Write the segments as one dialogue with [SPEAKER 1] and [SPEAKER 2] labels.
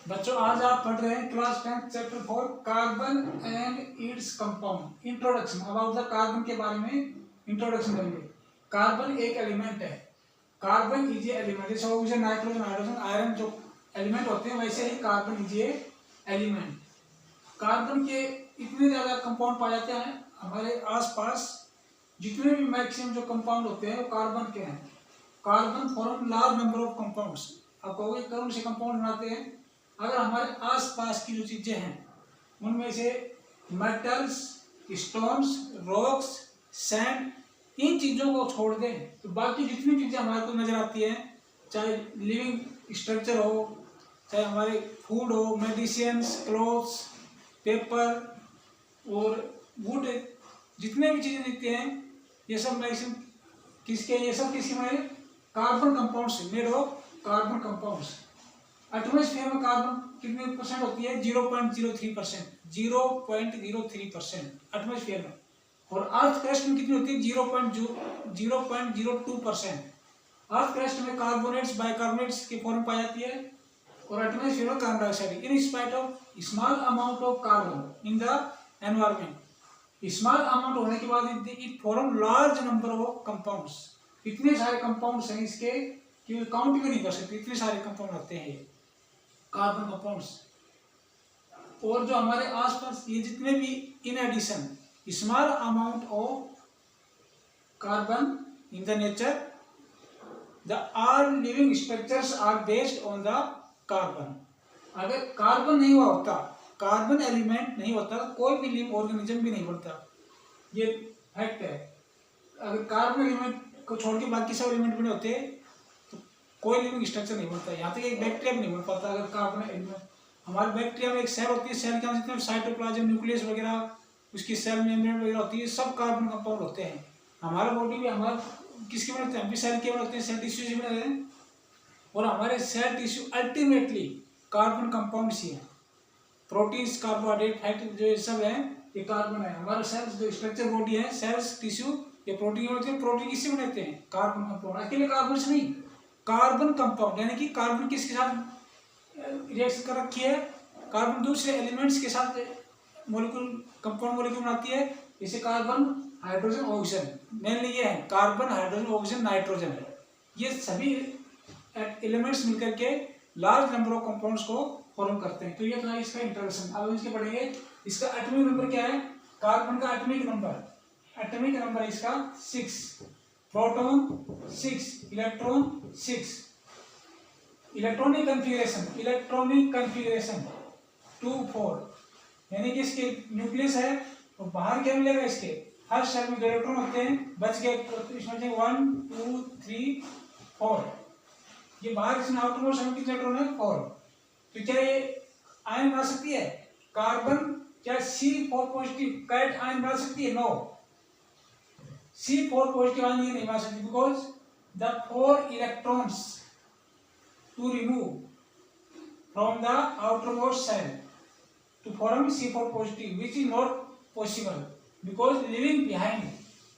[SPEAKER 1] बच्चों आज आप पढ़ रहे हैं class 10 chapter 4 carbon and its compound introduction. About the carbon के बारे में इंट्रोडक्शन करेंगे। कार्बन एक एलिमेंट है। कार्बन इज ए एलिमेंट, जैसे ऑक्सीजन, नाइट्रोजन, हाइड्रोजन, आयरन जो एलिमेंट होते हैं वैसे ही carbon is a element. Carbon के इतने ज्यादा कंपाउंड पाए जाते हैं हमारे आसपास, जितने भी मैक्सिमम जो कंपाउंड होते हैं वो कार्बन के हैं। Carbon form large number of compounds. आप कहोगे कौन से कंपाउंड बनाते हैं? अगर हमारे आसपास की जो चीजें हैं उनमें से मेटल्स, स्टोन्स, रॉक्स, सैंड, इन चीजों को छोड़ दें तो बाकी जितनी चीजें हमारे को नजर आती हैं, चाहे लिविंग स्ट्रक्चर हो, चाहे हमारे फूड हो, मेडिसिन्स, क्लोथ्स, पेपर और वुड, जितने भी चीजें दिखते हैं ये सब मैक्सिमम किसके, ये सब किसके में carbon compounds, made of carbon compounds. Atmosphere में कार्बन कितने परसेंट होती है? 0.03%, 0.03% एटमॉस्फेयर में। और अर्थ क्रस्ट में कितनी होती है? 0.02%। अर्थ क्रस्ट में कार्बोनेट्स, बाइकार्बोनेट्स की फॉर्म पाई जाती है। और एटमॉस्फेयर में carbon dioxide. In spite of small amount of carbon in the environment, small amount होने के बाद it form large number of compounds. इतने सारे कंपाउंड्स हैं इसके कि काउंट भी नहीं कर सकते, इतने सारे कंपाउंड होते हैं ये कार्बन कंपाउंड्स। और जो हमारे आसपास ये जितने भी in addition small amount of carbon in the nature, the all living structures are based on the carbon. अगर कार्बन नहीं हुआ होता, कार्बन एलिमेंट नहीं होता तो कोई भी लिविंग ऑर्गेनिज्म भी नहीं बनता। ये फैक्ट है। अगर कार्बन एलिमेंट को छोड़ के बाकी सब एलिमेंट बने होते तो कोई लिविंग स्ट्रक्चर नहीं बनता। यहाँ तक एक बैक्टीरिया भी नहीं बन पाता अगर कार्बन एलिमेंट। हमारे बैक्टीरिया में एक सेल होती है, सेल के अंदर जितने साइटोप्लाज्म, न्यूक्लियस वगैरह, उसकी सेल मेम्ब्रेन वगैरह होती है, सब कार्बन कंपाउंड होते हैं। हमारा बॉडी में हमारा किसके बने होते हैं? हम भी सेल के बने होते हैं, सेल टिश्यू से बने होते हैं। और हमारे cell tissue ultimately carbon compound ही है। प्रोटीन्स, कार्बोहाइड्रेट, फैट जो ये सब है ये कार्बन है। हमारा सेल्स जो स्ट्रक्चर बॉडी है, सेल्स, टिश्यू, ये प्रोटीन होते हैं। प्रोटीन किससे बने होते हैं? Carbon compound. अकेले कार्बन से नहीं, कार्बन कंपाउंड यानी कि कार्बन किसके साथ रिएक्शन कर रखी है? कार्बन दूसरे एलिमेंट्स के साथ मॉलिक्यूल, कंपाउंड मॉलिक्यूल बनाती है। इसे कार्बन, हाइड्रोजन, ऑक्सीजन, मेनली ये है कार्बन, हाइड्रोजन, ऑक्सीजन, नाइट्रोजन। ये सभी एलिमेंट्स मिलकर के लार्ज नंबर ऑफ कंपाउंड्स को फॉर्म करते हैं। तो ये था इसका इंट्रोडक्शन। अब इसके पढ़ेंगे इसका एटॉमिक नंबर क्या है। कार्बन का एटॉमिक नंबर इसका 6, प्रोटॉन 6, इलेक्ट्रॉन 6। इलेक्ट्रॉनिक कन्फिगरेशन 2, 4, यानी कि इसके न्यूक्लियस है और बाहर क्या मिलेगा? इसके हर शेल में इलेक्ट्रॉन होते हैं। बच गए इसमें 1, 2, 3, 4। ये बाहर इसमें आउटरमोस्ट शेल में कितने इलेक्ट्रॉन है? 4। तो क्या ये आयन बना सकती है? कार्बन क्या C4 पॉजिटिव कैट आयन बना सकती है? नो, C4 पॉजिटिव आयन ये नहीं बना सकती, because the 4 electrons to remove from the outermost shell to form C4 positive, which is not possible because leaving behind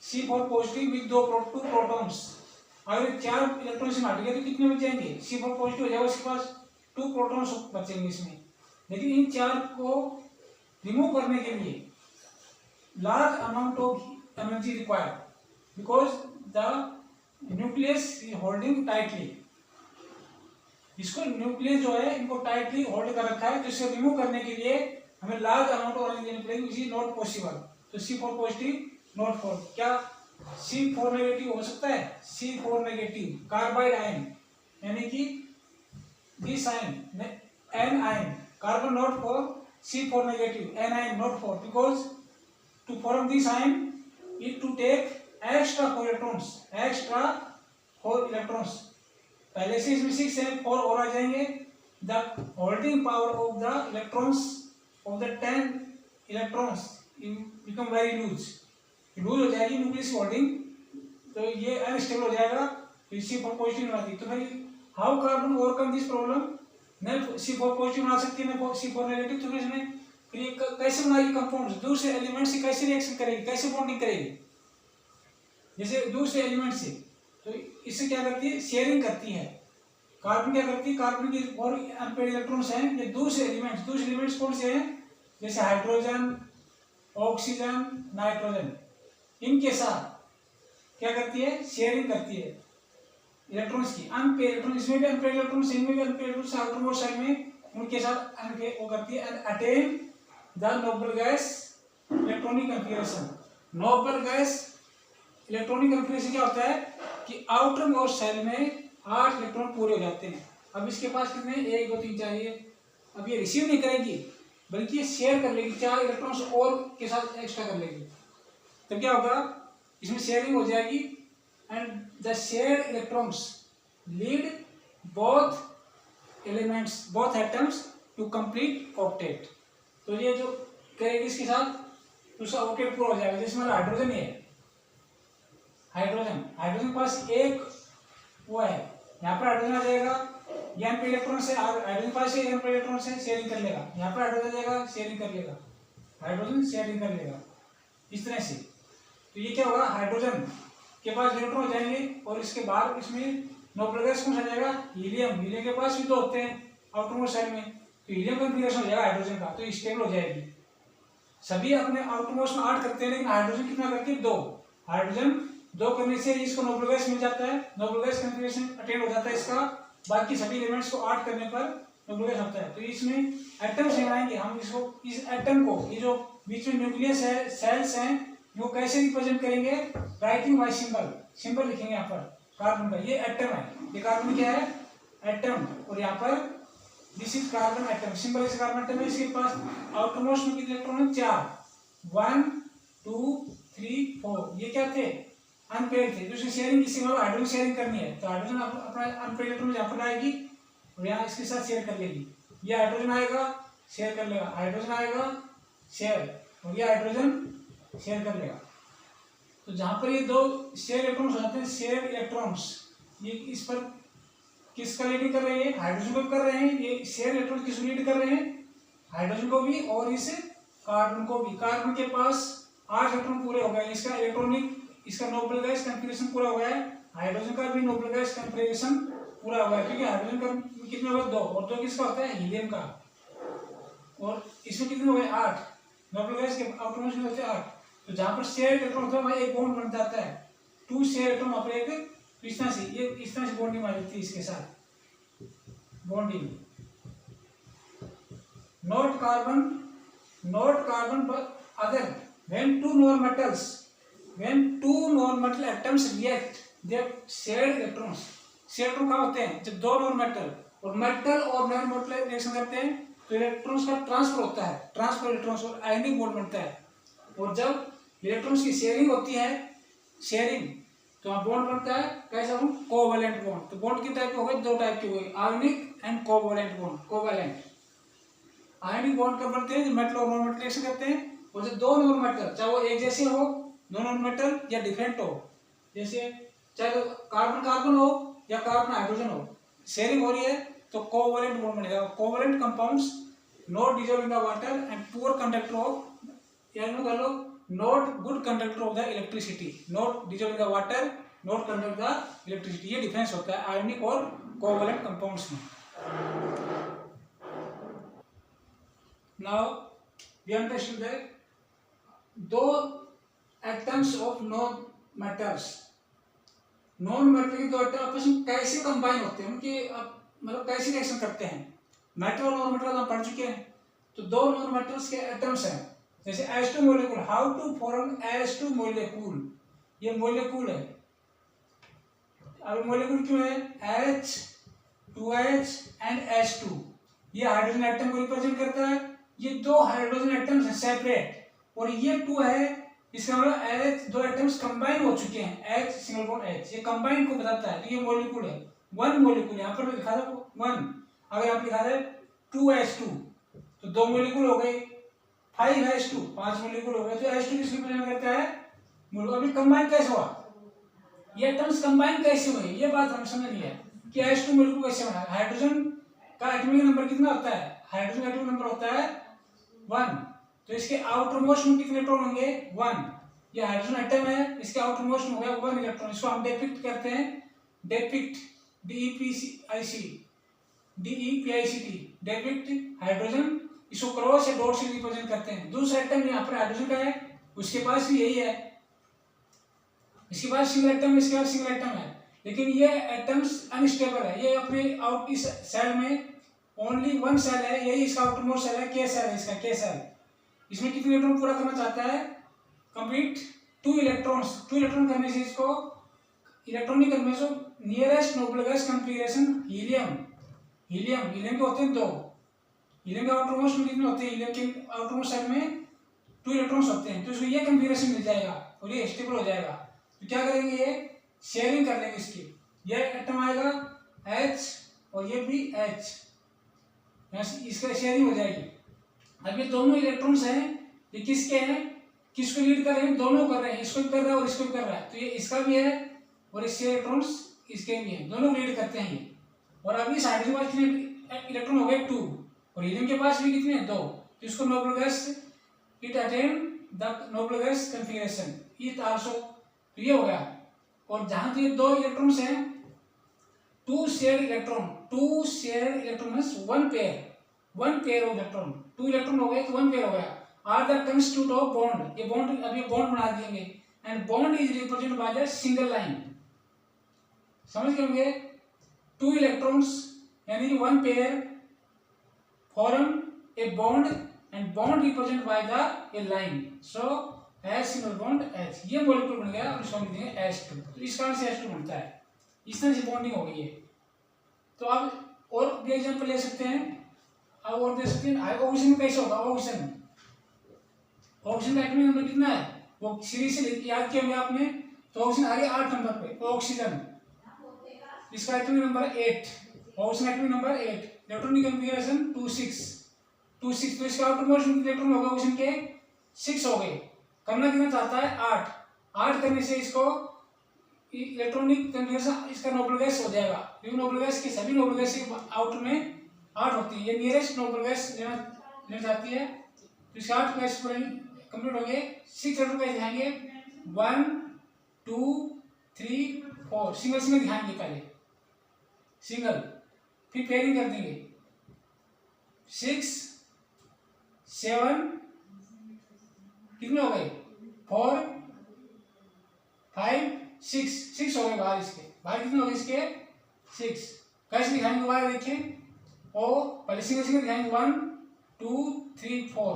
[SPEAKER 1] C4 positive with 2 protons। अगर 4 electron से हट गए तो कितने बच जाएंगे? C4 पॉजिटिव हो जाएगा, उसके पास 2 प्रोटॉन्स बचेंगे इसमें। लेकिन इन 4 को रिमूव करने के लिए large amount of energy required because the nucleus is holding tightly. इसको न्यूक्लियस जो है इनको टाइटली होल्ड कर रखा है, तो इसे रिमूव करने के लिए हमें लार्ज अमाउंट ऑफ एनर्जी देनी पड़ेगी, विच इज नॉट पॉसिबल। तो C4 पॉजिटिव नॉट 4। क्या C4 नेगेटिव हो सकता है? C4 नेगेटिव कार्बाइड आयन, यानी कि this ion N ion, carbon not 4, C4 negative, N ion not 4, because to form this ion it to take extra 4 electrons. पहले से इसमें 6 है, 4 और आ जाएंगे। The holding power of the electrons of the 10 electrons become very loose हो जाएगी nucleus holding, तो ये अनस्टेबल हो जाएगा। तो C4 पॉजिटिव बनाती है। तो भाई how carbon overcome this problem? न C4 पॉजिटिव बना सकती है, न C4 नेगेटिव। तो इसमें फिर ये कैसे बनाएगी कंपाउंड? दूसरे एलिमेंट से कैसे रिएक्शन करेगी, कैसे बॉन्डिंग करेगी? जैसे दूसरे एलिमेंट से, तो इससे क्या करती है? शेयरिंग करती है। कार्बन क्या करती है, कार्बन के और अनपेयर्ड इलेक्ट्रॉन्स हैं ये दूसरे एलिमेंट्स कौन से हैं, जैसे हाइड्रोजन, ऑक्सीजन, नाइट्रोजन, इनके साथ क्या करती है, शेयरिंग करती है इलेक्ट्रॉन्स की। अनपेयर्ड इलेक्ट्रॉन, इसमें भी अनपेयर्ड इलेक्ट्रॉन्स, इनमें भी अनपेयर्ड इलेक्ट्रॉन्स, आउटरमोस्ट साइड में उनके साथ वो करती है, attain the noble gas electronic configuration. Noble gas electronic configuration क्या होता है कि आउटर मोस्ट सेल में 8 इलेक्ट्रॉन पूरे हो जाते हैं। अब इसके पास कितने, 1 2 3 चाहिए। अब ये रिसीव नहीं करेगी बल्कि ये शेयर कर लेगी, 4 इलेक्ट्रॉन्स और के साथ एक्स्ट्रा कर लेगी। तो क्या होगा, इसमें शेयरिंग हो जाएगी and the shared electrons lead both elements, both atoms to complete octet. तो ये जो करेगी इसके साथ उसका ऑक्टेट पूरा हो जाएगा। जैसे हमारा हाइड्रोजन है, हाइड्रोजन के पास एक वो है, यहाँ पर हाइड्रोजन आ जाएगा, यहाँ पे इलेक्ट्रॉन से हाइड्रोजन पास यहाँ पर इलेक्ट्रॉन से शेयरिंग कर लेगा, यहाँ पर हाइड्रोजन जाएगा शेयरिंग कर लेगा, हाइड्रोजन शेयरिंग कर लेगा इस तरह से। तो ये क्या होगा, हाइड्रोजन के पास इलेक्ट्रॉन हो जाएंगे और इसके बाद इसमें नोबल गैस कौन सा जाएगा, हीलियम। हीलियम के पास भी 2 होते हैं आउटरमोस्ट साइड में, तो हीलियम कॉन्फ़िगरेशन हो जाएगा हाइड्रोजन का, तो स्टेबल हो जाएगी। सभी अपने आउटरमोस्ट में 8 करते हैं लेकिन हाइड्रोजन कितना करती है, 2। हाइड्रोजन 2 करने से इसको नोबल गैस मिल जाता है, नोबल गैस कॉन्फ़िगरेशन अटेन हो जाता है इसका। बाकी सभी एलिमेंट्स को 8 करने पर नोबल गैस होता है। तो इसमें एटम्स बनाएंगे हम, इसको इस एटम को, ये जो बीच में न्यूक्लियस है, सेल्स हैं, वो कैसे रिप्रेजेंट करेंगे, राइटिंग बाय सिंबल लिखेंगे यहाँ पर। कार्बन का ये एटम है, ये कार्बन क्या है, एटम, और यहाँ पर this is carbon atom, symbol is carbon atom है। इसके पास आउटरमोस्ट में कितने इलेक्ट्रॉन है, 4, 1 2 3 4। ये क्या थे, अनपेयर्ड थे। दूसरी शेयरिंग किसी में हाइड्रोजन शेयरिंग करनी है तो हाइड्रोजन अपना अनपेयर्ड इलेक्ट्रॉन यहाँ पर आएगी और यहाँ इसके साथ शेयर कर लेगी। ये हाइड्रोजन आएगा शेयर कर लेगा, हाइड्रोजन आएगा शेयर, और ये हाइड्रोजन शेयर कर लेगा। तो जहाँ पर ये 2 शेयर इलेक्ट्रॉन्स होते हैं, शेयर इलेक्ट्रॉन्स, ये इस पर किसका लीडिंग कर रहे हैं, हाइड्रोजन को कर रहे हैं। ये शेयर इलेक्ट्रॉन किस लीड कर रहे हैं, हाइड्रोजन को भी और इस कार्बन को भी। कार्बन के पास 8 इलेक्ट्रॉन पूरे हो गए, इसका इलेक्ट्रॉनिक, इसका नोबल गैस कॉन्फ़िगरेशन पूरा हो गया है। हाइड्रोजन का भी नोबल गैस कॉन्फ़िगरेशन पूरा हो गया है, क्योंकि हाइड्रोजन का कितने हो गए, 2, और 2 किसका होता है, हीलियम का। और इसमें कितने हो गए, 8। नोबल गैस के आउटरमोस्ट में होते हैं 8। तो जहाँ पर शेयर इलेक्ट्रॉन होता है वहाँ एक बॉन्ड बन जाता है, 2 शेयर इलेक्ट्रॉन वहाँ पर एक, इस तरह से ये इस तरह से बॉन्डिंग आ जाती है इसके साथ, bonding. Not carbon but other when two non-metal atoms react they have shared electrons। Share electron कहाँ होते हैं, जब 2 नॉन मेटल और मेटल और नॉन मेटल रिएक्शन करते हैं तो इलेक्ट्रॉन्स का ट्रांसफर होता है, ट्रांसफर इलेक्ट्रॉन्स और आयनिक बॉन्ड बनता है। और जब इलेक्ट्रॉन्स की शेयरिंग होती है, शेयरिंग, तो वहाँ बॉन्ड बनता है कैसा, हम कोवैलेंट बॉन्ड। तो बॉन्ड कितने टाइप के हो गए, 2 टाइप के हो गए, ionic and covalent bond. Covalent ionic bond कब बनते हैं, मेटल और नॉन मेटल रिएक्शन करते हैं। और जब 2 नॉन मेटल, चाहे वो एक जैसे हो, 2 नॉन मेटल या डिफरेंट हो, जैसे चाहे कार्बन हो या कार्बन हाइड्रोजन हो, शेयरिंग हो रही है तो कोवैलेंट बॉन्ड बनेगा। Covalent compounds not dissolve in the water and poor conductor of, यानी कह लो not good conductor of the electricity, not dissolve in the water, not conduct the electricity. ये डिफरेंस होता है आयनिक और कोवैलेंट कंपाउंड्स में। Now we understood that 2 atoms of non-metals, non metal के 2 atom आपस में कैसे कंबाइन होते हैं, उनके मतलब कैसे रिएक्शन करते हैं। मेटल और नॉन मेटल हम पढ़ चुके हैं। तो 2 नॉन मेटल्स के एटम्स हैं, जैसे H2 molecule, how to form H2 molecule, ये मॉलिक्यूल है। अब मॉलिक्यूल क्यों है, H 2H एंड H2, ये हाइड्रोजन एटम को रिप्रेजेंट करता है। ये 2 हाइड्रोजन एटम्स हैं सेपरेट, और ये 2 है, इसका मतलब H 2 एटम्स कंबाइन हो चुके हैं, H सिंगल बॉन्ड H, ये कंबाइन को बताता है। तो ये मॉलिक्यूल है, 1 मॉलिक्यूल, यहाँ पर लिखा था 1, अगर आप लिखा था 2H2 तो 2 मॉलिक्यूल हो गए, 5H2 5 मॉलिक्यूल हो गए। तो H2 किसको रिप्रेजेंट करता है, मॉलिक्यूल। अभी कंबाइन कैसे हुआ, ये एटम्स कंबाइन कैसे हुए, ये बात हमें समझनी है कि H2 मॉलिक्यूल कैसे बना। हाइड्रोजन का एटॉमिक नंबर कितना होता है, हाइड्रोजन एटॉमिक नंबर होता है 1, तो इसके आउटर मोस्ट में कितने इलेक्ट्रॉन होंगे, 1। ये हाइड्रोजन एटम है, इसके आउटर मोस्ट में होगा 1 इलेक्ट्रॉन। इसको हम डिपिक्ट करते हैं, डिपिक्ट DEPICT डेबिट हाइड्रोजन, इसको क्रॉस या डॉट से रिप्रेजेंट करते हैं। दूसरा एटम यहाँ पर हाइड्रोजन का है, उसके पास भी यही है, इसके पास सिंगल एटम, इसके पास सिंगल एटम है, लेकिन ये एटम्स अनस्टेबल है। ये अपने आउट इस सेल में ओनली वन सेल है, यही इसका आउटरमोस्ट सेल है, के सेल है इसका, के सेल। इसमें कितने इलेक्ट्रॉन पूरा करना चाहता है? Complete 2 electrons. 2 इलेक्ट्रॉन करने से इसको electronic confirmation nearest noble gas configuration helium. Helium के होते हैं 2। हीलियम के आउटरमोस्ट में कितने होते हैं? हीलियम के आउटरमोस्ट सेल में 2 इलेक्ट्रॉन्स होते हैं, तो इसको ये कॉन्फ़िगरेशन मिल जाएगा और ये स्टेबल हो जाएगा। तो क्या करेंगे, ये शेयरिंग कर लेंगे इसकी। ये एटम आएगा H और ये भी H, इसका शेयरिंग हो जाएगी। अब ये दोनों इलेक्ट्रॉन्स हैं, ये किसके हैं, किसको लीड कर रहे हैं? दोनों कर रहे हैं, इसको भी कर रहा है और इसको भी कर रहा है, तो ये इसका भी है और इसके इलेक्ट्रॉन्स इसके भी हैं, दोनों लीड करते हैं ये। और अभी हाइड्रोजन के पास कितने इलेक्ट्रॉन हो गए? 2, और हीलियम के पास भी कितने हैं? 2। तो इसको noble gas, it attain the Nobel gas configuration it also, तो ये हो गया। और जहां तो ये 2 इलेक्ट्रॉन्स हैं, 2 shared electron, 2 shared electron means 1 pair of electron, 2 electron हो गए तो 1 पेयर हो गया। Are the constitute of bond, ये बॉन्ड, अब ये बॉन्ड बना देंगे, and bond is represented by the single line. समझ गए होंगे? 2 इलेक्ट्रॉन्स यानी 1 pair form a bond and bond represented by the a line, so H single bond H, ये मॉलिक्यूल बन गया और इसको हम लिखेंगे H2। तो इस कारण से H2 बनता है, इस तरह से बॉन्डिंग हो गई है। तो अब और भी एग्जांपल ले सकते हैं, अब और दे सकते हैं। ऑक्सीजन में कैसे होगा? ऑक्सीजन का एटॉमिक नंबर कितना है? वो सीरीज से याद किया होगा आपने, तो ऑक्सीजन आगे 8 नंबर पे, ऑक्सीजन, इसका atomic number 8, oxygen atomic number 8, electronic configuration 2 6, तो इसका आउटरमोस्ट इलेक्ट्रॉन होगा ऑक्सीजन के 6 हो गए। करना कितना चाहता है? 8 करने से इसको इलेक्ट्रॉनिक कॉन्फ़िगरेशन इसका नोबल गैस हो जाएगा, क्योंकि नोबल गैस की सभी नोबल गैस के आउटर में 8 होती है, ये नियरेस्ट नोबल गैस लेना चाहती है। तो इसका 8 गैस पूरा कंप्लीट हो गए। 6 इलेक्ट्रॉन गैस दिखाएंगे, 1 2 3 4, सिंगल दिखाएंगे, पहले सिंगल, फिर पेयरिंग कर देंगे, 6 7, कितने हो गए? 4 5 6 हो गए बाहर, इसके बाहर कितने हो गए? इसके 6। कैसे दिखाएंगे बाहर? देखिए, ओ पहले सिंगल दिखाएंगे, 1 2 3 4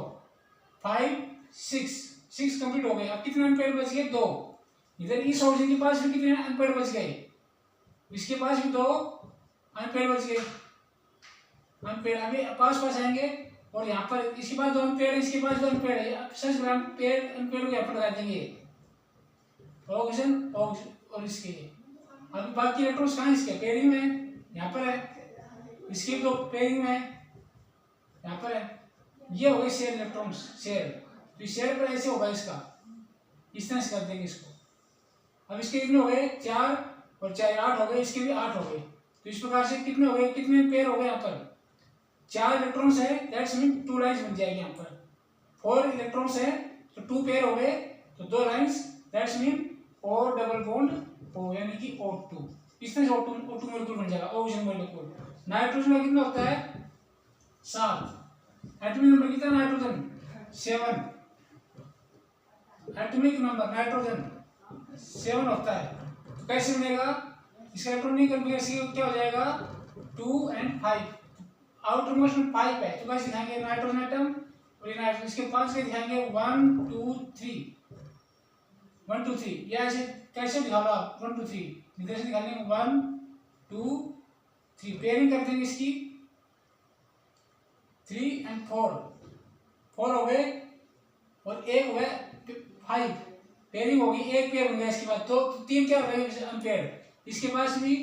[SPEAKER 1] 5 6 कंप्लीट हो गए। अब कितने अनपेड बच गए? 2। इधर इस ऑक्सीजन के पास भी कितने अनपेड बच गए? इसके पास भी 2 अनपेड बच गए, अनपेड। अभी पास आएंगे और यहाँ पर इसके पास 2 अनपेड है, इसके पास 2 अनपेड है, सच अनपेड को यहाँ पर लगा देंगे, ऑक्सीजन और इसके। अभी बाकी इलेक्ट्रॉन्स कहाँ? इसके पेयरिंग में, यहाँ पर है, इसके तो पेयरिंग में है, यहाँ पर है। ये हो गए शेयर इलेक्ट्रॉन्स, शेयर। तो शेयर पर ऐसे होगा, इसका इस तरह से कर देंगे इसको। अब इसके कितने हो गए? 4 और 4 8 हो गए, इसके भी 8 हो गए। तो इस प्रकार से कितने हो गए? कितने पेयर हो गए? यहाँ पर 4 इलेक्ट्रॉन्स है, दैट्स मीन 2 लाइन्स बन जाएगी। यहाँ पर 4 इलेक्ट्रॉन्स है तो 2 पेयर हो गए, तो 2 lines, that's mean O double bond O, यानी कि O2। इस तरह से O2 मॉलिक्यूल बन जाएगा, ऑक्सीजन मॉलिक्यूल। नाइट्रोजन का कितना होता है? 7। एटॉमिक नंबर कितना नाइट्रोजन? 7। एटॉमिक नंबर नाइट्रोजन 7 होता है। तो कैसे बनेगा? इसका इलेक्ट्रॉनिक कॉन्फ़िगरेशन क्या हो जाएगा? 2 and 5, आउटर मोस्ट में 5 है, तो कैसे दिखाएंगे? नाइट्रोजन एटम और ये नाइट्रोजन, इसके 5 के दिखाएंगे 1 2 3 1 2 3। ये ऐसे कैसे दिखा रहा? 1 2 3 निर्देश दिखाने 1 2 3, पेयरिंग कर देंगे इसकी, 3 and 4 हो गए और 1 हो गए 5, पेयरिंग होगी, 1 पेयर बन गया। इसके बाद तो 3 क्या हो गए? अनपेयर्ड। इसके पास भी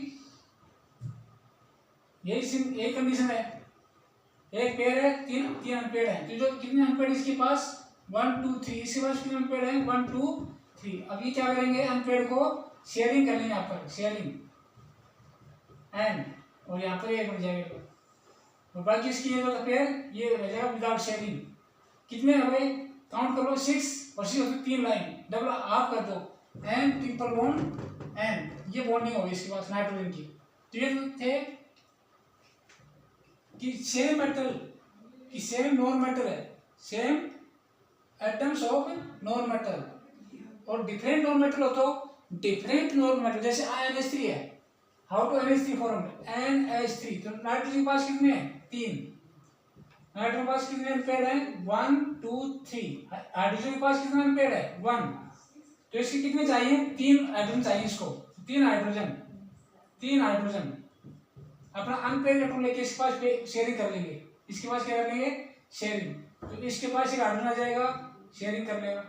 [SPEAKER 1] यही कंडीशन है, 1 पेयर है, 3 अनपेयर्ड है। तो जो कितने अनपेयर्ड इसके पास? 1 2 3, इसके पास कितने अनपेयर्ड है? 1 2 3। अभी क्या करेंगे? अनपेयर्ड को शेयरिंग कर लेंगे, यहाँ पर शेयरिंग एंड, और यहाँ पर 1 बन जाएगा, और बाकी इसकी ये जो पेयर ये रह जाएगा विदाउट शेयरिंग। कितने हो गए? काउंट कर लो, 6 और 6 होते 3 लाइन, डबल हाफ कर दो, एन ट्रिपल बॉन्ड एन, ये बॉन्डिंग होगी इसके पास नाइट्रोजन की। तो ये थे कि सेम मेटल की सेम नॉन मेटल है, same atoms of non metal, और डिफरेंट नॉन मेटल हो तो डिफरेंट नॉन मेटल। जैसे NH3 है, how to NH3 form, NH3। तो नाइट्रोजन के पास कितने हैं? 3। नाइट्रोजन के पास कितने अनपेयर हैं? 1 2 3। हाइड्रोजन के पास कितना अनपेयर है? 1। तो इसके कितने चाहिए? 3 हाइड्रोजन चाहिए इसको। 3 हाइड्रोजन अपना अनपेयर इलेक्ट्रॉन लेके इसके पास शेयरिंग कर लेंगे। इसके पास क्या कर लेंगे? शेयरिंग। तो इसके पास एक हाइड्रोजन आ जाएगा, शेयरिंग कर लेगा।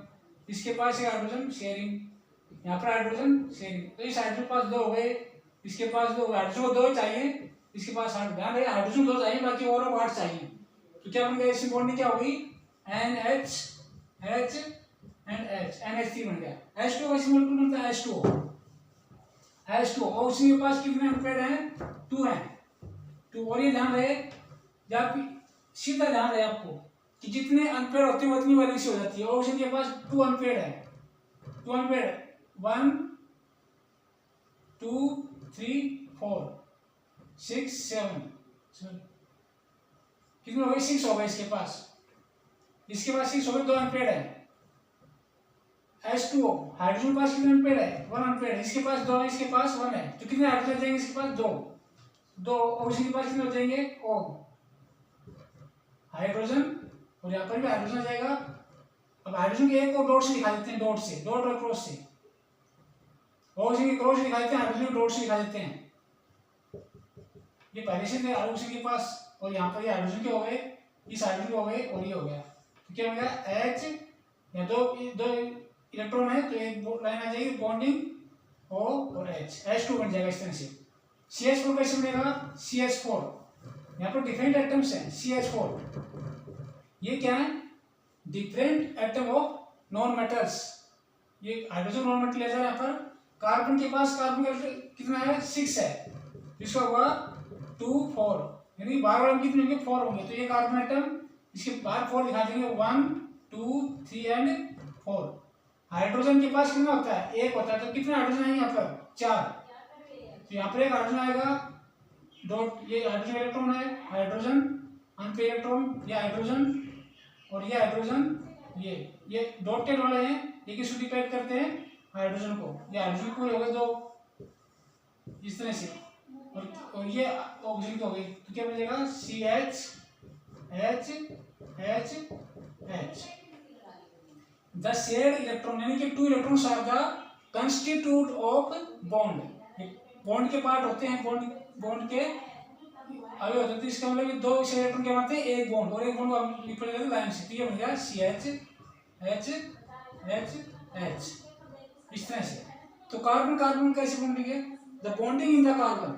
[SPEAKER 1] इसके पास एक हाइड्रोजन, शेयरिंग। यहाँ पर हाइड्रोजन, शेयरिंग। तो इस हाइड्रोजन के पास 2 हो गए, इसके पास 2। हाइड्रोजन को 2 चाहिए, इसके पास 8। ध्यान रहे हाइड्रोजन 2 चाहिए, बाकी और 8 चाहिए। तो क्या बन गया? इसमें बॉन्डिंग क्या होगी? NH H and H, NH3 बन गया। H2 वैसे मॉलिक्यूल बनता है H2O। और उसी के पास कितने अनपेयर हैं? 2 हैं। तो और ये ध्यान रहे, जब सीधा ध्यान रहे आपको कि जितने अनपेयर होते हैं उतनी वैलेंसी हो जाती है। और उसी के पास 2 अनपेयर है, 2 अनपेयर 1 2 3 4 6 7 कितने हो गए? 6 हो गए इसके पास। इसके पास 6 हो गए, 2 अनपेयर है। H2O हाइड्रोजन के पास कितने अनपेयर है? 1 अनपेयर है। इसके पास 2 है, इसके पास 1 है। तो कितने हाइड्रोजन जाएंगे? इसके पास 2। और उसी के पास कितने हो जाएंगे? O हाइड्रोजन, और यहाँ पर भी हाइड्रोजन आ जाएगा। अब हाइड्रोजन के एक और डॉट से दिखा देते हैं, डॉट और क्रॉस से। और उसी के क्रॉस दिखा देते हैं, हाइड्रोजन डॉट से दिखा देते हैं। ये पहले से थे हाइड्रोजन के पास, और यहाँ पर ये हाइड्रोजन के हो गए, इस हाइड्रोजन के हो गए, और ये हो गया। तो क्या हो गया? H या दो इलेक्ट्रॉन है तो एक लाइन आ जाएगी बॉन्डिंग O और H, H2 बन जाएगा इस तरह से। CH4 कैसे बनेगा? CH4 यहाँ पर डिफरेंट एटम्स हैं। CH4 ये क्या है? Different atom of non metals. ये हाइड्रोजन नॉन मेटल है। यहाँ पर कार्बन के पास कार्बन कितना है? 6 है। इसका होगा 2 4, यानी बार बार कितने होंगे? 4 होंगे। तो ये कार्बन एटम, इसके बाहर 4 दिखा देंगे, 1 2 3 एंड 4। हाइड्रोजन के पास कितना होता है? 1 होता है। तो कितने हाइड्रोजन आएंगे यहाँ पर? 4। तो यहाँ पर एक हाइड्रोजन आएगा, डॉट, ये हाइड्रोजन इलेक्ट्रॉन है, हाइड्रोजन अनपेयर इलेक्ट्रॉन, ये हाइड्रोजन, और ये हाइड्रोजन, ये डॉटेड वाले हैं, ये किसको डिपेंड करते हैं? हाइड्रोजन को। ये हाइड्रोजन को हो गए 2 इस तरह से, और ये ऑक्सीजन हो गई। तो क्या बचेगा? CH H H H। The shared electron, यानी कि 2 electrons are the constitute of bond. Bond के पार्ट होते हैं, बॉन्ड के अभी होते हैं। तो इसका मतलब 2 शेयर इलेक्ट्रॉन क्या बनते हैं? एक बॉन्ड, और एक बॉन्ड को हम रिप्लेस करते हैं लाइन से। तो ये बन गया CH H H H इस तरह से। तो कार्बन कार्बन कैसे बॉन्डिंग है? The bonding in the carbon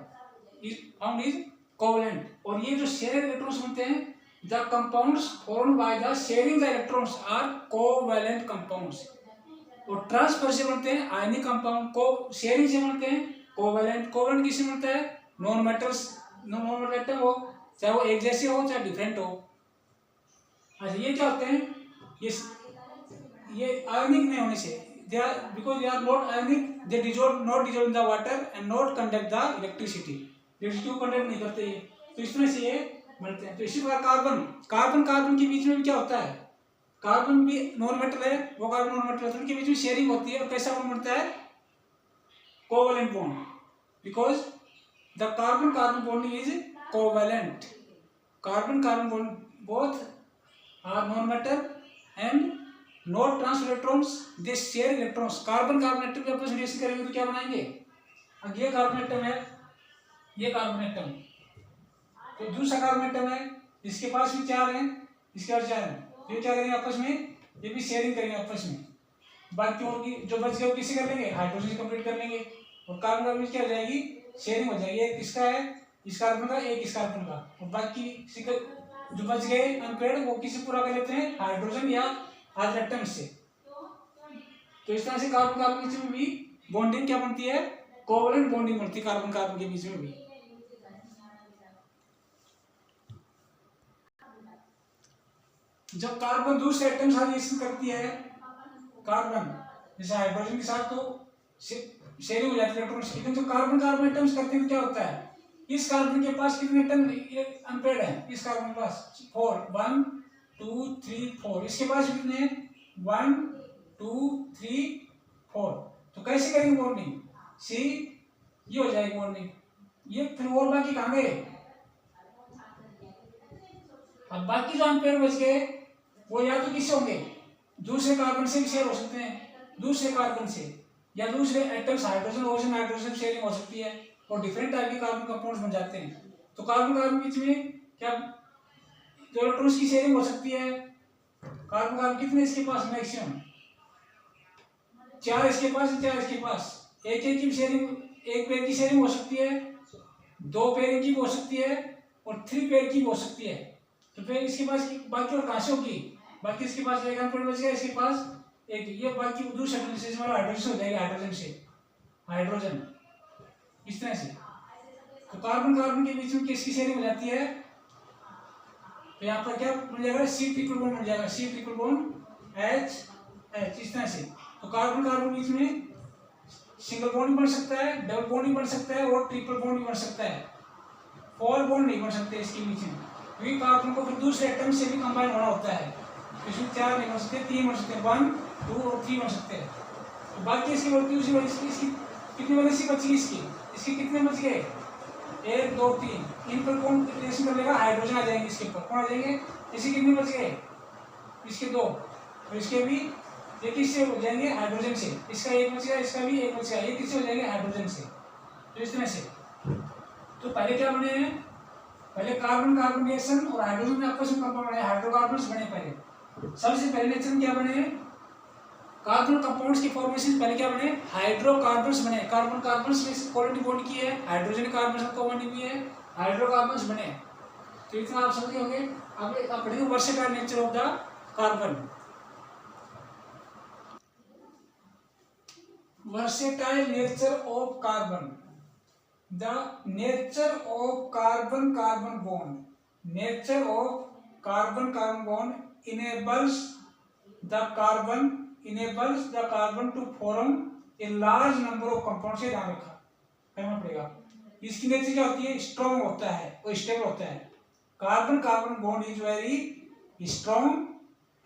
[SPEAKER 1] found is covalent. और ये जो शेयर इलेक्ट्रॉन्स बनते हैं, the compounds formed by the sharing the electrons are covalent compounds. और ट्रांसफर से बनते हैं आयनिक कंपाउंड, को शेयरिंग से बनते हैं कोवेलेंट। कोवेलेंट किससे बनता है? Non metals, non metal atom हो, चाहे वो एक जैसे हो चाहे डिफरेंट हो। अच्छा, ये क्या होते हैं? ये आयनिक नहीं होने से, they are because they are not ionic, they not dissolve in the water and not conduct the electricity। Electricity को कंडक्ट नहीं करते ये, तो इस तरह से ये बनते हैं। तो इसी प्रकार कार्बन के बीच में भी क्या होता है? कार्बन भी नॉन मेटल है, वो कार्बन नॉन मेटल है, तो उनके बीच में शेयरिंग होती है। और कैसा बॉन्ड बनता है? Covalent bond, because the carbon carbon bond is covalent. Carbon carbon bond both are non metal and not transfer electrons, they share electrons. Carbon carbon atom जब रिएक्शन करेंगे तो क्या बनाएंगे? अब ये कार्बन एटम है, ये कार्बन एटम, तो दूसरा कार्बन एटम है, इसके पास भी 4 हैं, इसके पास 4 हैं। तो ये क्या करेंगे आपस में? ये भी शेयरिंग करेंगे आपस में। बाकी होगी जो बच गया वो किसे कर लेंगे? हाइड्रोजन से कंप्लीट कर लेंगे। और कार्बन कार्बन क्या हो जाएगी? शेयरिंग हो जाएगी। एक इसका है, इस कार्बन का, एक इस कार्बन का, और बाकी जो बच गए अनपेयर्ड वो किसे पूरा कर लेते हैं? हाइड्रोजन या अदर एटम से। तो इस तरह से कार्बन कार्बन के बीच में भी बॉन्डिंग क्या बनती है? कोवेलेंट बॉन्डिंग बनती है कार्बन कार्बन के बीच में भी। जब कार्बन दूसरे एटम से रिएक्शन करती है, कार्बन जैसे हाइड्रोजन के साथ, तो शेयरिंग हो जाती है इलेक्ट्रॉन्स की। लेकिन जो कार्बन कार्बन एटम्स करते हैं क्या होता है? इस कार्बन के पास कितने टन अनपेड है? इस कार्बन के पास 4, 1 2 3 4। इसके पास कितने? 1 2 3 4। तो कैसे करेंगे बॉन्डिंग? सी, ये हो जाएगी बॉन्डिंग, ये फिर और बाकी कहाँ गए? अब बाकी जो अनपेड बच गए वो या तो किससे होंगे? दूसरे कार्बन से भी शेयर हो सकते हैं, दूसरे कार्बन से, या दूसरे atoms, hydrogen oxygen hydrogen sharing हो सकती है और डिफरेंट टाइप के कार्बन कंपाउंड्स बन जाते हैं। तो कार्बन कार्बन बीच में क्या दो इलेक्ट्रॉन्स की शेयरिंग हो सकती है? कार्बन कार्बन कितने इसके पास? मैक्सिमम 4 इसके पास, 4 इसके पास। एक एक की शेयरिंग, एक पेयर की शेयरिंग हो सकती है, 2 पेयर की हो सकती है और 3 पेयर की हो सकती है। तो फिर इसके पास बाकी और कहाँ से होगी? बाकी इसके पास एक अनपेड बच गया, इसके पास एक, ये बाकी दूसरे से हमारा हाइड्रोजन हो जाएगा, हाइड्रोजन से हाइड्रोजन, इस तरह से। तो कार्बन कार्बन के बीच में किसकी शेयरिंग हो जाती है? तो यहाँ पर क्या मिल जाएगा? सी ट्रिपल बॉन्ड मिल जाएगा, C triple bond H H, इस तरह से। तो कार्बन कार्बन बीच में सिंगल बॉन्ड भी बन सकता है, डबल बॉन्ड भी बन सकता है और ट्रिपल बॉन्ड भी बन सकता है। 4 बॉन्ड नहीं बन सकते इसके बीच में, क्योंकि कार्बन को फिर दूसरे एटम से भी कंबाइन होना होता है। इसमें 4 नहीं बन सकते, 3 बन सकते हैं, 1 2 और 3 बन सकते हैं। तो बाकी इसकी इसकी कितनी वैलेंसी बची? इसकी कितने बच गए? 1 2 3। इन पर कौन रिलेशन कर लेगा? हाइड्रोजन आ जाएंगे इसके ऊपर। कौन आ जाएंगे? इसके कितने बच गए? इसके 2, और इसके भी ये किससे हो जाएंगे? हाइड्रोजन से। इसका 1 बच गया, इसका भी 1 बच गया, ये किससे हो जाएंगे? हाइड्रोजन से। तो इस तरह से। तो पहले क्या बने हैं? पहले कार्बन कार्बन रिएक्शन और हाइड्रोजन आपस में कंपाउंड बने, हाइड्रोकार्बन्स बने पहले। सबसे पहले रिएक्शन क्या बने? कार्बन कंपाउंड्स की फॉर्मेशन पहले क्या बने? हाइड्रोकार्बन्स बने। कार्बन कार्बन्स में कोवैलेंट बॉन्ड की है, हाइड्रोजन कार्बन से कोवैलेंट भी है, हाइड्रोकार्बन्स बने। तो इतना आप समझ होंगे। अब पढ़ेंगे versatile nature of the carbon. versatile nature of carbon. The nature of carbon carbon bond, nature of carbon carbon bond enables the carbon to form a large number of compounds। से ध्यान रखा करना पड़ेगा। इसकी नेचर क्या होती है? Strong होता है और स्टेबल होता है। Carbon carbon bond is very strong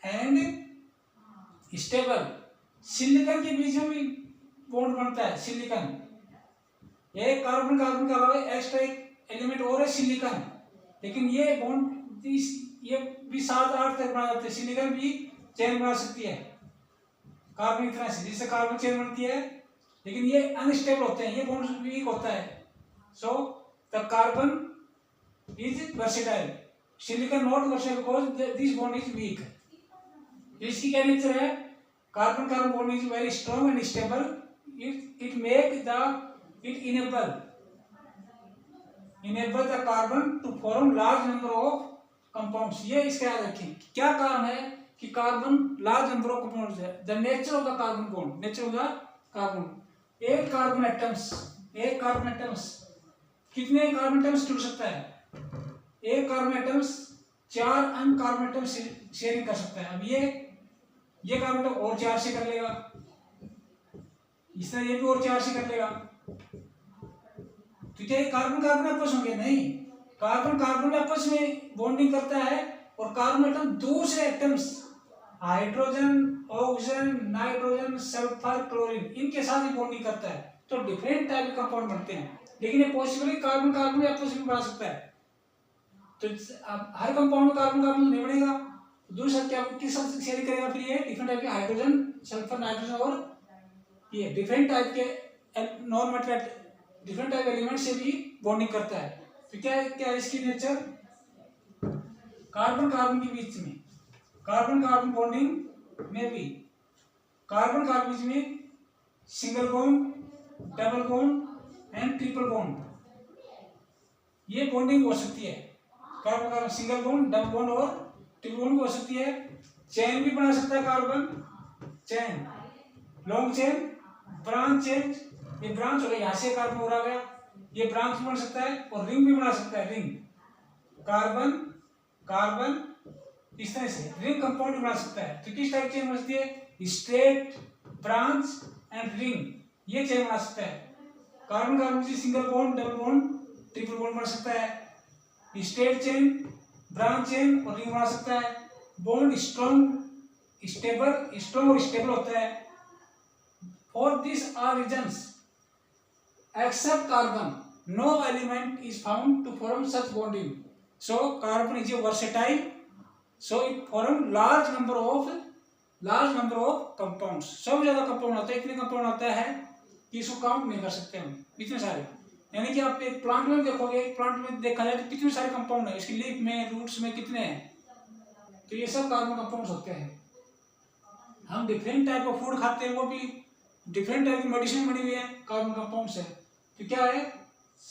[SPEAKER 1] and stable. Silicon के बीच में भी बॉन्ड बनता है, सिलिकॉन। एक कार्बन कार्बन के अलावा एक्स्ट्रा एक एलिमेंट और है, सिलिकॉन। लेकिन ये बॉन्ड ये भी 7 8 तक बना जाते हैं। सिलिकॉन भी चेन बना सकती है कार्बन की तरह से, जिससे कार्बन चेन बनती है, लेकिन ये अनस्टेबल होते हैं, ये बॉन्ड वीक होता है। So the carbon is versatile, silicon not versatile because this bond is weak. इसकी क्या नेचर है? Carbon carbon bond is very strong and stable. It enable the carbon to form large number of compounds। ये इसका याद रखें। क्या कारण है कि carbon large number of compounds है? The nature of the carbon bond, nature of the carbon. एक कार्बन एटम्स कितने कार्बन एटम्स जुड़ सकता है? एक कार्बन एटम्स 4 अन्य कार्बन एटम्स शेयरिंग कर सकता है। अब ये कार्बन एटम और 4 से कर लेगा, इस तरह ये भी और 4 से कर लेगा। तो क्या कार्बन कार्बन आपस होंगे? नहीं, कार्बन कार्बन आपस में बॉन्डिंग करता है और कार्बन एटम दूसरे atoms, hydrogen oxygen nitrogen sulphur chlorine, इनके साथ ही बॉन्डिंग करता है। तो डिफरेंट टाइप के कंपाउंड बनते हैं। लेकिन ये पॉसिबल कार्बन कार्बन आपस में बना सकता है। तो हर कंपाउंड में कार्बन कार्बन नहीं बनेगा, दूसरा क्या किस साथ शेयर करेगा? फिर ये डिफरेंट टाइप के हाइड्रोजन सल्फर नाइट्रोजन और ये डिफरेंट टाइप के non metal different type element से भी बॉन्डिंग करता है। तो क्या इसकी नेचर? कार्बन कार्बन के बीच में कार्बन कार्बन बॉन्डिंग में भी कार्बन कार्बन बीच में single bond, double bond and triple bond, ये बॉन्डिंग हो सकती है। Carbon carbon single bond, double bond और ट्रिपल बॉन्ड हो सकती है। चेन भी बना सकता है carbon, chain, long chain, branch chain. ये ब्रांच हो गया, यहाँ से कार्बन और आ गया, ये ब्रांच बन सकता है। और रिंग भी बना सकता है, रिंग, कार्बन कार्बन, इस तरह से रिंग कंपाउंड बना सकता है। तो किस टाइप चेन बनती है? स्ट्रेट, ब्रांच एंड रिंग, ये चेन बना सकता है। कार्बन कार्बन से single bond, double bond triple bond बन सकता है। स्ट्रेट चेन, ब्रांच चेन और रिंग बना सकता है। बॉन्ड स्ट्रॉन्ग और स्टेबल होता है। For this are reasons except carbon no element is found to form such bonding. So carbon is a versatile, so it form large number of compounds. सब ज्यादा compound होता है, इतने कंपाउंड होता है कि इसको काउंट नहीं कर सकते हम, इतने सारे। यानी कि आप एक प्लांट में देखोगे, एक प्लांट में देखा जाए तो कितने सारे कंपाउंड है, इसकी लीफ में, रूट्स में कितने हैं, तो ये सब कार्बन कंपाउंड्स होते हैं। हम डिफरेंट टाइप ऑफ फूड खाते हैं, वो भी डिफरेंट टाइप की मेडिसिन बनी हुई है कार्बन कंपाउंड से। तो क्या है,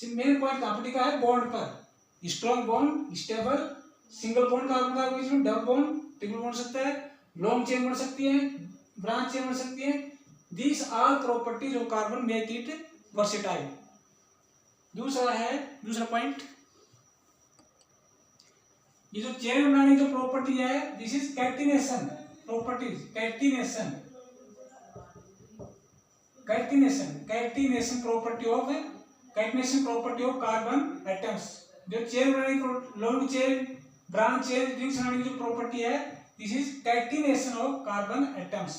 [SPEAKER 1] मेन पॉइंट कहाँ पर लिखा है, बॉन्ड पर। Strong bond, stable, single bond carbon का बीच में, डबल बॉन्ड, ट्रिपल बॉन्ड सकता है, लॉन्ग चेन बन सकती है, ब्रांच चेन बन सकती है। This all properties of carbon make it versatile. दूसरा पॉइंट, ये जो चेन बनाने की जो प्रॉपर्टी है, this is catenation properties. Catenation property of carbon atoms. जो चेन बनाने की, long chain, branch chain, rings बनाने की जो प्रॉपर्टी है, this is catenation of carbon atoms.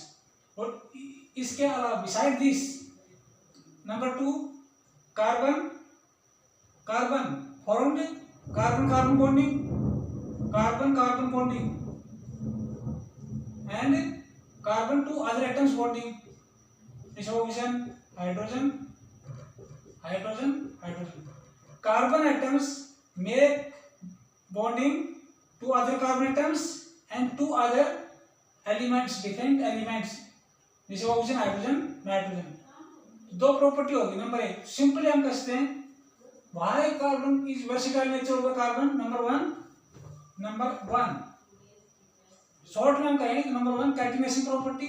[SPEAKER 1] और इसके अलावा beside this, number 2, carbon formed carbon bonding and carbon to other atoms bonding, dissociation, hydrogen. Carbon atoms make bonding to other carbon atoms and to other elements, different elements, जैसे oxygen, hydrogen, nitrogen. दो property होगी। Number 1, simply हम कहते हैं why carbon is versatile nature of carbon. Number one short में हम कहेंगे number 1 catenation property.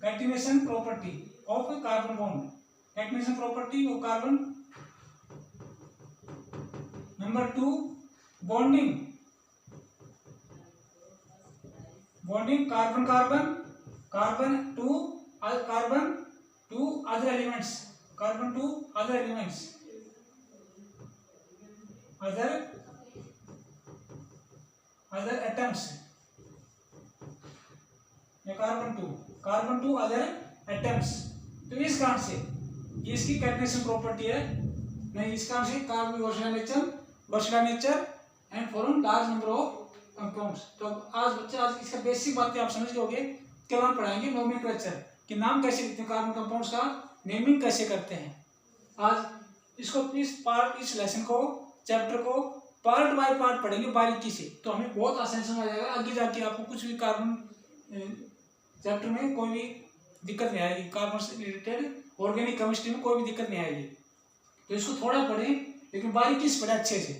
[SPEAKER 1] Catenation property of carbon bond, catenation property of carbon. Number 2 bonding carbon to other elements, other atoms, carbon to other atoms. तो इस कारण से ये इसकी catenation property है। नहीं, इस कारण से carbon versatile nature and form large number of compounds. तो आज इसका बेसिक बातें आप समझ गए। कल हम पढ़ाएंगे नोमेनक्लेचर, कि नाम कैसे लिखते हैं, कार्बन कंपाउंड्स का नेमिंग कैसे करते हैं। आज इसको इस लेसन को, चैप्टर को पार्ट बाय पार्ट पढ़ेंगे बारीकी से, तो हमें बहुत आसानी समझ आ जाएगा। आगे जाके आपको कुछ भी कार्बन चैप्टर में कोई भी दिक्कत नहीं आएगी, कार्बन से रिलेटेड ऑर्गेनिक केमिस्ट्री में कोई भी दिक्कत नहीं आएगी। तो इसको थोड़ा पढ़ें, लेकिन बारीकी से पढ़ें अच्छे से।